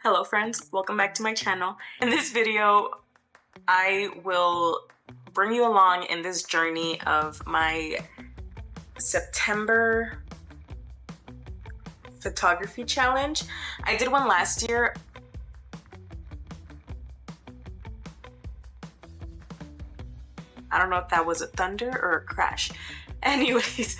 Hello friends, welcome back to my channel. In this video, I will bring you along in this journey of my September photography challenge. I did one last year. I don't know if that was a thunder or a crash. Anyways,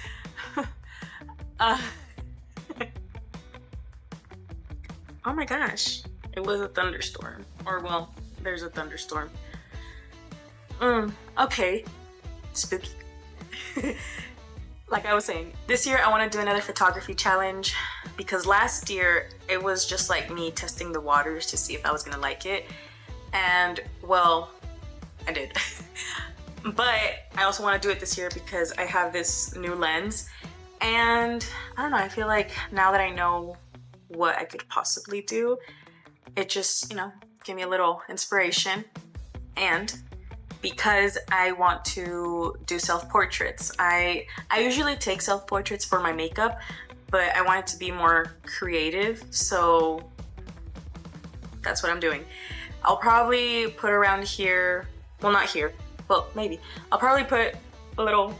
oh my gosh, it was a thunderstorm. Or well, there's a thunderstorm. Okay, spooky. Like I was saying, this year I want to do another photography challenge because last year it was just like me testing the waters to see if I was gonna like it. And well, I did. But I also want to do it this year because I have this new lens. And I don't know, I feel like now that I know what I could possibly do, it just, gave me a little inspiration. And because I want to do self-portraits, I usually take self-portraits for my makeup, but I want it to be more creative, so that's what I'm doing. I'll probably put around here, well not here, well maybe, I'll probably put a little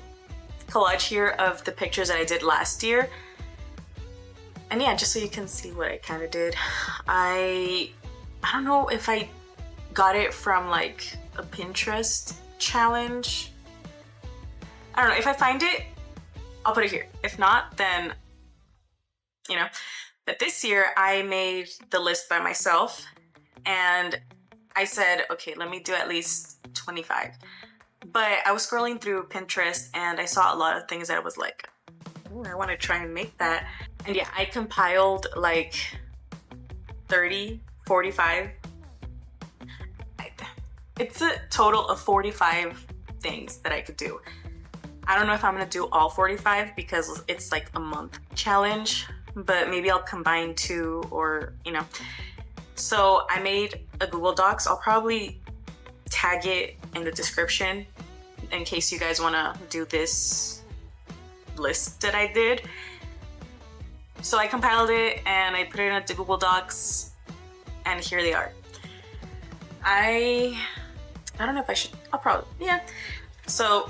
collage here of the pictures that I did last year. And yeah, just so you can see what I kind of did. I don't know if I got it from like a Pinterest challenge. I don't know. If I find it, I'll put it here. If not, then, But this year I made the list by myself and I said, okay, let me do at least 25. But I was scrolling through Pinterest and I saw a lot of things that I was like, ooh, I want to try and make that. And yeah, I compiled like 30, 45. It's a total of 45 things that I could do. I don't know if I'm gonna do all 45 because it's like a month challenge, but maybe I'll combine two or, So I made a Google Docs. I'll probably tag it in the description in case you guys wanna do this list that I did. So I compiled it and I put it into Google Docs and here they are. I don't know if I should, I'll probably, yeah. So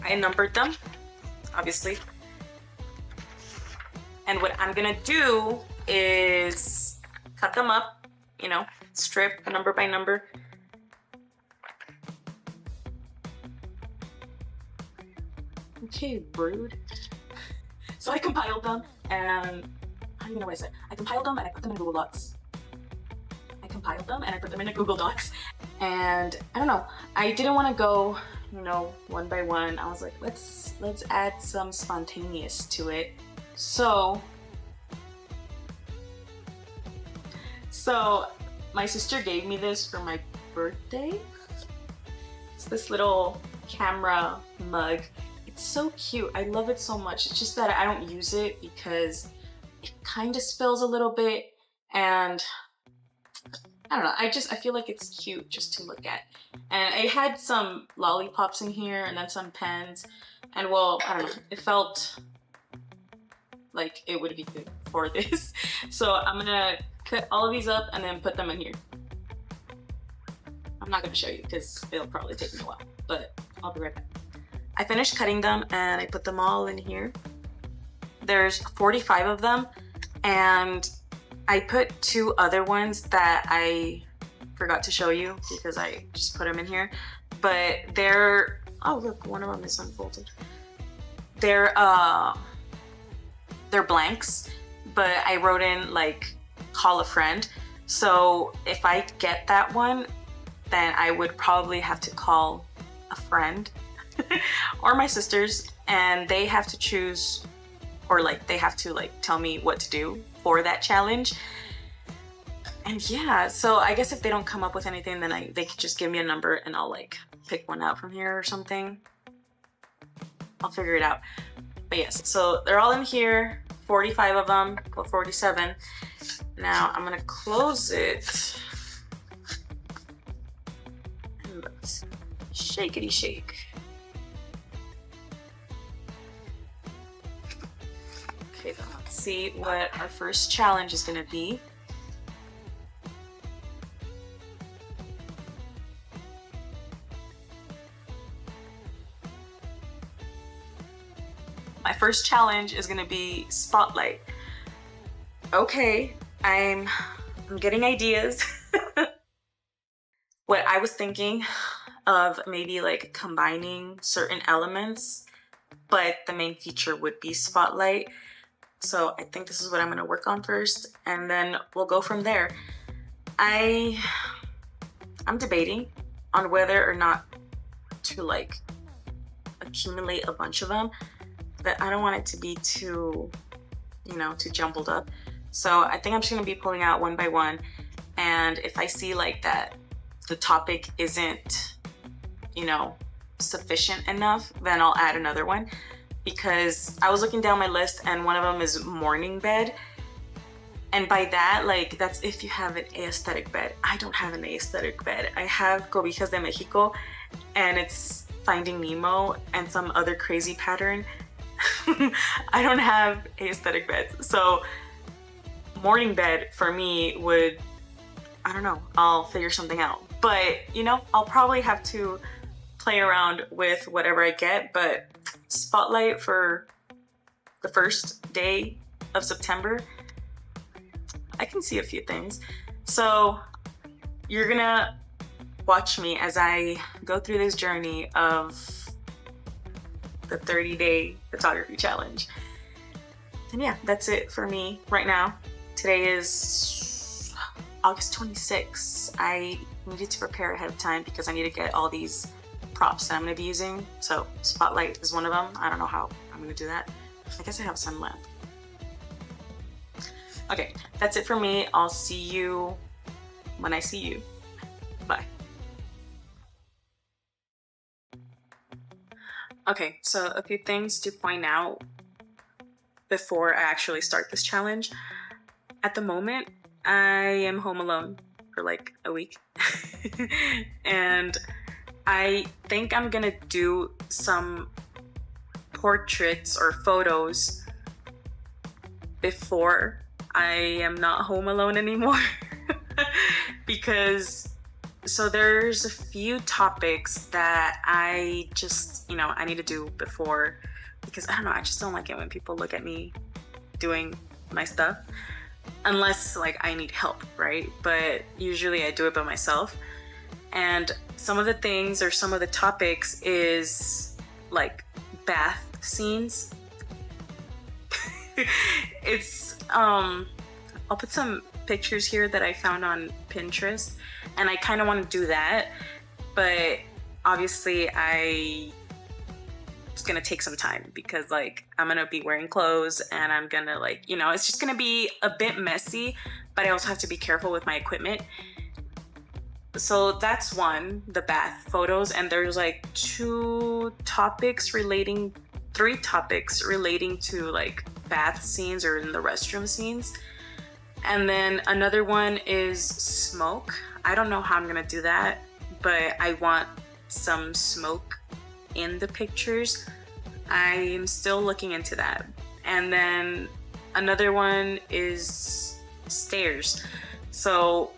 I numbered them, obviously. And what I'm gonna do is cut them up, strip number by number. Okay, rude. So I compiled them and I don't even know what I said. I compiled them and I put them in Google Docs. And I don't know, I didn't want to go, one by one. I was like, let's add some spontaneous to it. So my sister gave me this for my birthday. It's this little camera mug. It's so cute. I love it so much. It's just that I don't use it because it kind of spills a little bit and I don't know, I feel like it's cute just to look at. And it had some lollipops in here and then some pens. And well, I don't know, it felt like it would be good for this. So I'm gonna cut all of these up and then put them in here. I'm not gonna show you because it'll probably take me a while, but I'll be right back. I finished cutting them and I put them all in here. There's 45 of them and I put two other ones that I forgot to show you because I just put them in here. But they're, oh look, one of them is unfolded. They're blanks, but I wrote in like, call a friend. So if I get that one, then I would probably have to call a friend or my sisters and they have to choose or like they have to like tell me what to do for that challenge. And yeah, so I guess if they don't come up with anything, then they could just give me a number and I'll like pick one out from here or something. I'll figure it out. But yes, so they're all in here, 45 of them, or 47. Now I'm gonna close it. And let's shakety shake. Okay, then let's see what our first challenge is gonna be. my first challenge is gonna be Spotlight. Okay, I'm getting ideas. What I was thinking of, maybe like combining certain elements, but the main feature would be Spotlight. So I think this is what I'm gonna work on first, and then we'll go from there. I'm debating on whether or not to like accumulate a bunch of them, but I don't want it to be too, too jumbled up. So I think I'm just gonna be pulling out one by one, and if I see like that the topic isn't, sufficient enough, then I'll add another one. Because I was looking down my list and one of them is morning bed. And by that, like, that's if you have an aesthetic bed. I don't have an aesthetic bed. I have Cobijas de Mexico, and it's Finding Nemo and some other crazy pattern. I don't have aesthetic beds. So morning bed for me would, I don't know, I'll figure something out. But, I'll probably have to play around with whatever I get, but Spotlight for the first day of September, I can see a few things. So you're gonna watch me as I go through this journey of the 30-day photography challenge. And yeah, that's it for me right now. Today is August 26th. I needed to prepare ahead of time because I need to get all these props that I'm going to be using. So Spotlight is one of them. I don't know how I'm going to do that. I guess I have a sun lamp. Okay, that's it for me. I'll see you when I see you. Bye. Okay, so a few things to point out before I actually start this challenge. At the moment, I am home alone for like a week. And I think I'm gonna do some portraits or photos before I am not home alone anymore. Because so there's a few topics that I just, I need to do before, because I don't know, I just don't like it when people look at me doing my stuff, unless like I need help, right? But usually I do it by myself. And some of the things or some of the topics is like bath scenes. It's I'll put some pictures here that I found on Pinterest, and I kind of want to do that, but obviously it's gonna take some time because like I'm gonna be wearing clothes and I'm gonna like, it's just gonna be a bit messy, but I also have to be careful with my equipment. So that's one, the bath photos, and there's like three topics relating to like bath scenes or in the restroom scenes. And then another one is smoke. I don't know how I'm gonna do that, but I want some smoke in the pictures. I'm still looking into that. And then another one is stairs. So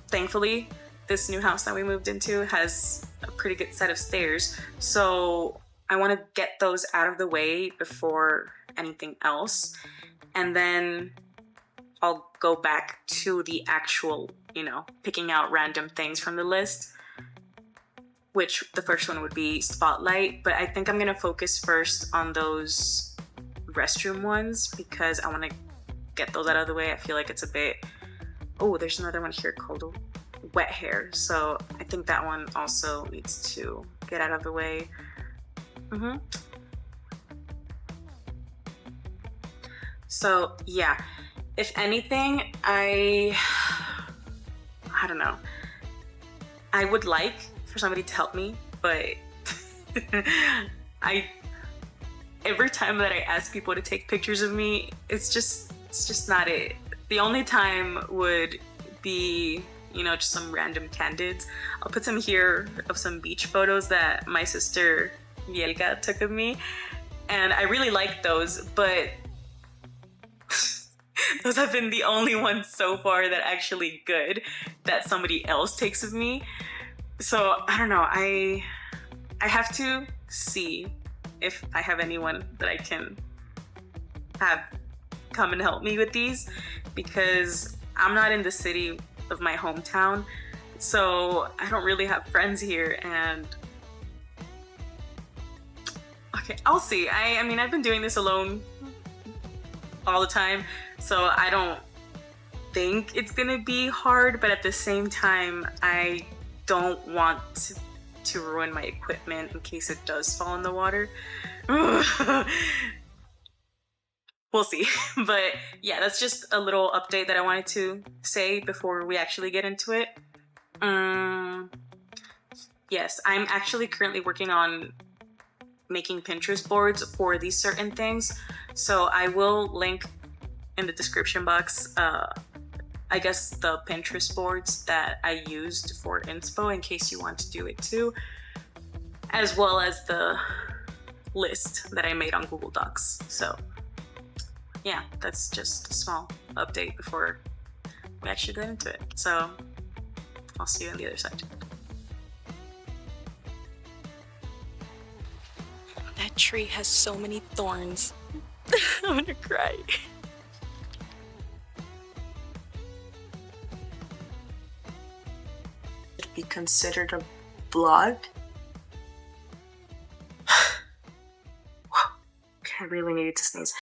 thankfully, this new house that we moved into has a pretty good set of stairs. So I want to get those out of the way before anything else. And then I'll go back to the actual, picking out random things from the list, which the first one would be Spotlight. But I think I'm going to focus first on those restroom ones because I want to get those out of the way. I feel like it's a bit... Oh, there's another one here called wet hair. So I think that one also needs to get out of the way. So yeah, if anything, I don't know. I would like for somebody to help me, but every time that I ask people to take pictures of me, it's just not it. The only time would be, just some random candids. I'll put some here of some beach photos that my sister Mielka took of me, and I really like those, but those have been the only ones so far that actually good that somebody else takes of me. So I don't know, I have to see if I have anyone that I can have come and helped me with these, because I'm not in the city of my hometown, so I don't really have friends here. And okay, I'll see. I mean, I've been doing this alone all the time, so I don't think it's gonna be hard, but at the same time, I don't want to ruin my equipment in case it does fall in the water. We'll see. But yeah, that's just a little update that I wanted to say before we actually get into it. Yes, I'm actually currently working on making Pinterest boards for these certain things. So I will link in the description box, I guess, the Pinterest boards that I used for inspo in case you want to do it too, as well as the list that I made on Google Docs. So yeah, that's just a small update before we actually get into it. So I'll see you on the other side. That tree has so many thorns. I'm gonna cry. Be considered a vlog? I really needed to sneeze.